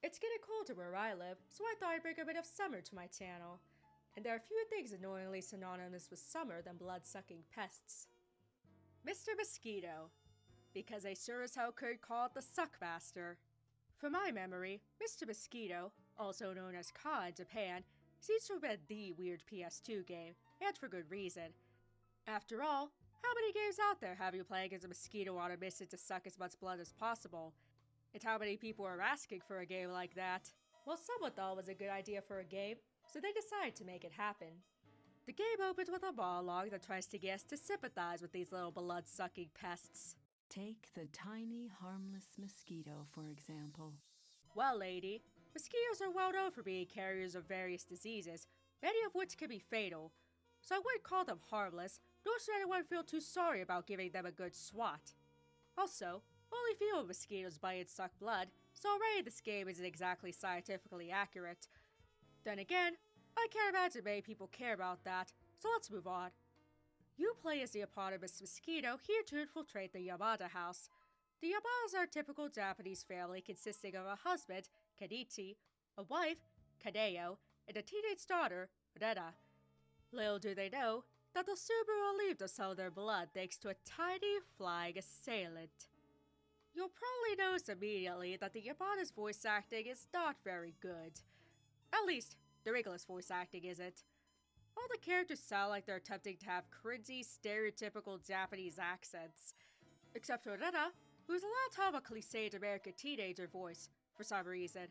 It's getting colder where I live, so I thought I'd bring a bit of summer to my channel. And there are fewer things annoyingly synonymous with summer than blood-sucking pests. Mr. Mosquito, because they sure as hell could call it the Suckmaster. From my memory, Mr. Mosquito, also known as Ka in Japan, seems to have been the weird PS2 game, and for good reason. After all, how many games out there have you playing as a mosquito on a mission to suck as much blood as possible? And how many people are asking for a game like that? Well, someone thought it was a good idea for a game, so they decided to make it happen. The game opens with a monologue that tries to get us to sympathize with these little blood-sucking pests. Take the tiny, harmless mosquito, for example. Well, lady, mosquitoes are well known for being carriers of various diseases, many of which can be fatal, so I wouldn't call them harmless, nor should anyone feel too sorry about giving them a good swat. Also, only female mosquitoes bite and suck blood, so already this game isn't exactly scientifically accurate. Then again, I can't imagine many people care about that, so let's move on. You play as the eponymous mosquito here to infiltrate the Yamada house. The Yamadas are a typical Japanese family consisting of a husband, Kenichi, a wife, Kaneo, and a teenage daughter, Rena. Little do they know that they'll soon be relieved of some of their blood thanks to a tiny flying assailant. You'll probably notice immediately that the Yamada's voice acting is not very good. At least, the English voice acting isn't. All the characters sound like they're attempting to have cringy, stereotypical Japanese accents. Except for Rena, who's allowed to have a cliched American teenager voice, for some reason.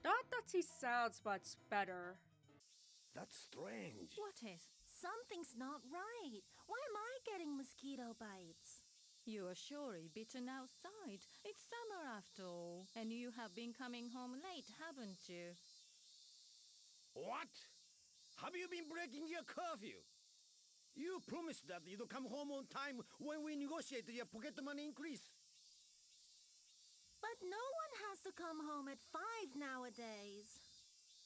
Not that he sounds much better. That's strange. What is? Something's not right. Why am I getting mosquito bites? You are surely bitten outside. It's summer after all, and you have been coming home late, haven't you? What? Have you been breaking your curfew? You promised that you'd come home on time when we negotiate your pocket money increase. But no one has to come home at 5 nowadays.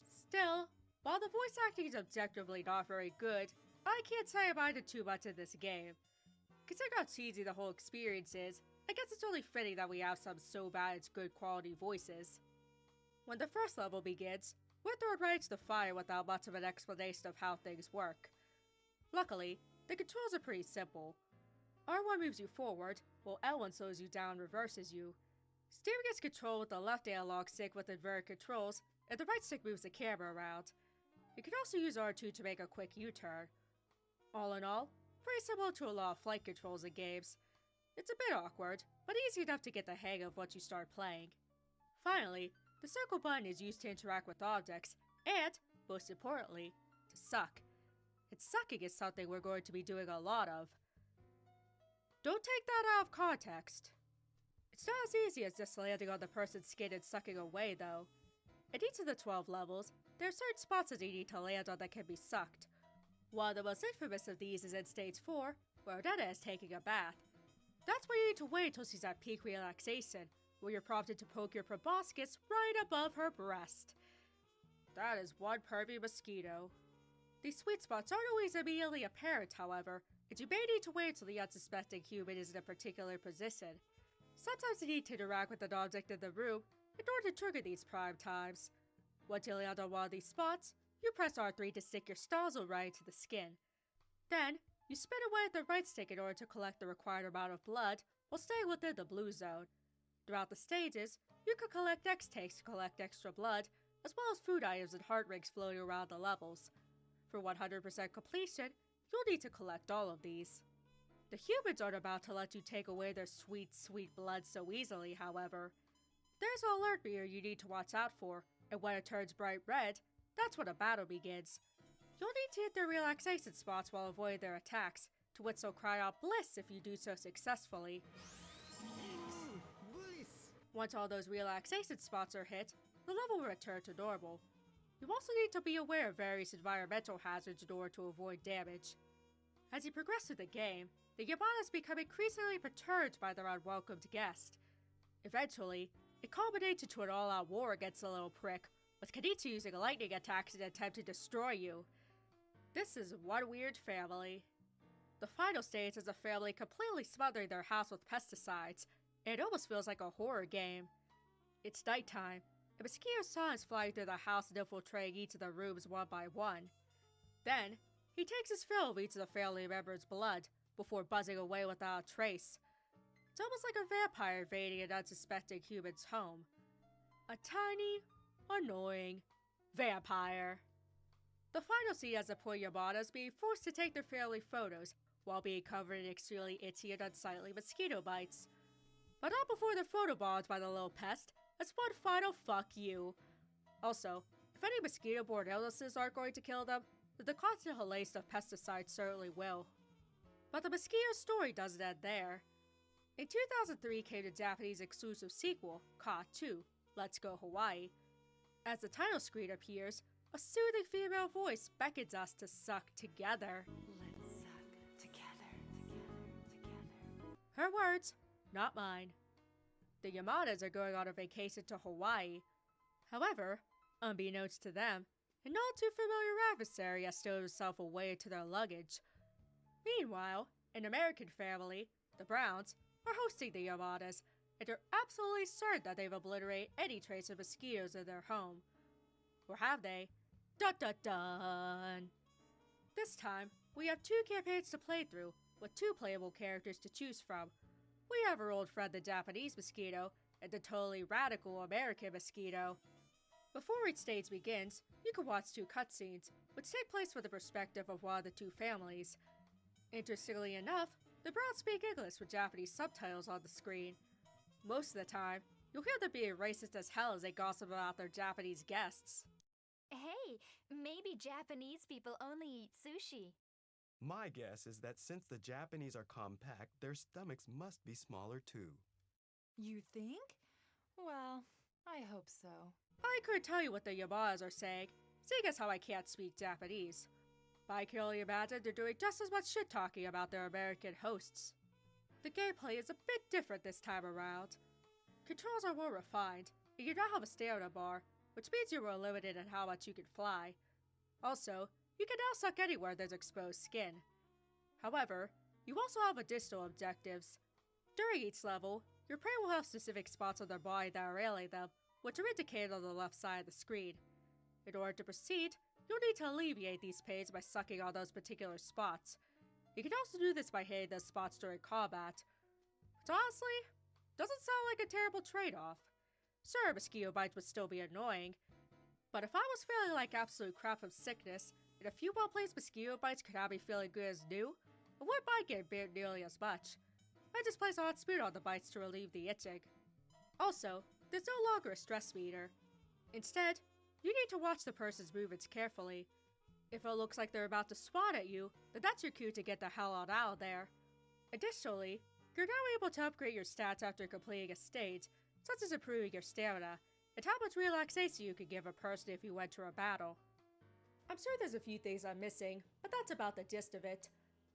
Still, while the voice acting is objectively not very good, I can't say I minded too much in this game. Considering how cheesy the whole experience is, I guess it's only fitting that we have some so bad it's good quality voices. When the first level begins, we're thrown right into the fire without much of an explanation of how things work. Luckily, the controls are pretty simple. R1 moves you forward, while L1 slows you down and reverses you. Steering is controlled with the left analog stick with inverted controls, and the right stick moves the camera around. You can also use R2 to make a quick U-turn. All in all, pretty similar to a lot of flight controls in games. It's a bit awkward, but easy enough to get the hang of once you start playing. Finally, the circle button is used to interact with objects, and, most importantly, to suck. And sucking is something we're going to be doing a lot of. Don't take that out of context. It's not as easy as just landing on the person's skin and sucking away, though. In each of the 12 levels, there are certain spots that you need to land on that can be sucked. One of the most infamous of these is in Stage 4, where Rena is taking a bath. That's where you need to wait until she's at peak relaxation, where you're prompted to poke your proboscis right above her breast. That is one pervy mosquito. These sweet spots aren't always immediately apparent, however, and you may need to wait until the unsuspecting human is in a particular position. Sometimes you need to interact with an object in the room in order to trigger these prime times. Once you land on one of these spots, you press R3 to stick your nozzle right into the skin. Then, you spin away with the right stick in order to collect the required amount of blood while staying within the blue zone. Throughout the stages, you can collect X tanks to collect extra blood, as well as food items and heart rings floating around the levels. For 100% completion, you'll need to collect all of these. The humans aren't about to let you take away their sweet, sweet blood so easily, however. There's an alert meter you need to watch out for, and when it turns bright red, that's when a battle begins. You'll need to hit their relaxation spots while avoiding their attacks, to which they'll cry out bliss if you do so successfully. Once all those relaxation spots are hit, the level will return to normal. You also need to be aware of various environmental hazards in order to avoid damage. As you progress through the game, the Yamadas become increasingly perturbed by their unwelcomed guest. Eventually, it culminates into an all-out war against the little prick, with Kenichi using lightning attacks in an attempt to destroy you. This is one weird family. The final stage is a family completely smothering their house with pesticides. It almost feels like a horror game. It's nighttime, and the mosquito sons flying through the house and infiltrating each of the rooms one by one. Then, he takes his fill of each of the family members' blood before buzzing away without a trace. It's almost like a vampire invading an unsuspecting human's home. A tiny, annoying vampire. The final scene has the poor Yamadas being forced to take their family photos while being covered in extremely itchy and unsightly mosquito bites. But not before they're photobombed by the little pest as one final fuck you. Also, if any mosquito-borne illnesses aren't going to kill them, then the constant haste of pesticides certainly will. But the mosquito story doesn't end there. In 2003 came the Japanese exclusive sequel, Ka 2, Let's Go Hawaii. As the title screen appears, a soothing female voice beckons us to suck together. Let's suck together. Her words, not mine. The Yamadas are going on a vacation to Hawaii. However, unbeknownst to them, an all too familiar adversary has stowed himself away into their luggage. Meanwhile, an American family, the Browns, are hosting the Yamadas, and are absolutely certain that they've obliterated any trace of mosquitoes in their home. Or have they? Dun dun dun! This time, we have 2 campaigns to play through, with 2 playable characters to choose from. We have our old friend the Japanese Mosquito, and the totally radical American Mosquito. Before each stage begins, you can watch 2 cutscenes, which take place from the perspective of one of the 2 families. Interestingly enough, the Browns speak English with Japanese subtitles on the screen. Most of the time, you'll hear them being racist as hell as they gossip about their Japanese guests. Hey, maybe Japanese people only eat sushi. My guess is that since the Japanese are compact, their stomachs must be smaller too. You think? Well, I hope so. I couldn't tell you what the Yamadas are saying, seeing as how I can't speak Japanese. But I can only imagine they're doing just as much shit-talking about their American hosts. The gameplay is a bit different this time around. Controls are more refined, and you now have a stamina bar, which means you're more limited in how much you can fly. Also, you can now suck anywhere there's exposed skin. However, you also have additional objectives. During each level, your prey will have specific spots on their body that are ailing them, which are indicated on the left side of the screen. In order to proceed, you'll need to alleviate these pains by sucking on those particular spots. You can also do this by hitting those spots during combat. Which honestly, doesn't sound like a terrible trade-off. Sure, mosquito bites would still be annoying, but if I was feeling like absolute crap from sickness, and a few well-placed mosquito bites could have me feeling good as new, I wouldn't mind getting bit nearly as much. I just place a hot spoon on the bites to relieve the itching. Also, there's no longer a stress meter. Instead, you need to watch the person's movements carefully. If it looks like they're about to swat at you, then that's your cue to get the hell on out of there. Additionally, you're now able to upgrade your stats after completing a stage, such as improving your stamina, and how much relaxation you could give a person if you enter a battle. I'm sure there's a few things I'm missing, but that's about the gist of it.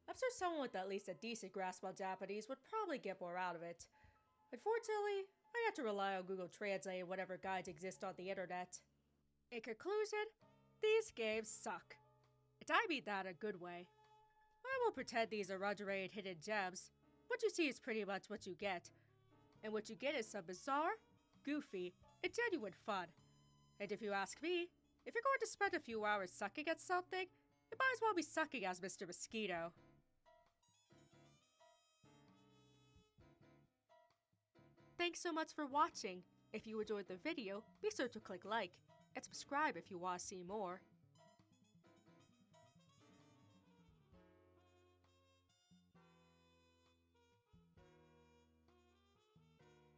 I'm sure someone with at least a decent grasp on Japanese would probably get more out of it. Unfortunately, I have to rely on Google Translate and whatever guides exist on the internet. In conclusion, these games suck. And I mean that in a good way. I won't pretend these are underrated hidden gems. What you see is pretty much what you get. And what you get is some bizarre, goofy, and genuine fun. And if you ask me, if you're going to spend a few hours sucking at something, you might as well be sucking as Mr. Mosquito. Thanks so much for watching. If you enjoyed the video, be sure to click like, and subscribe if you want to see more.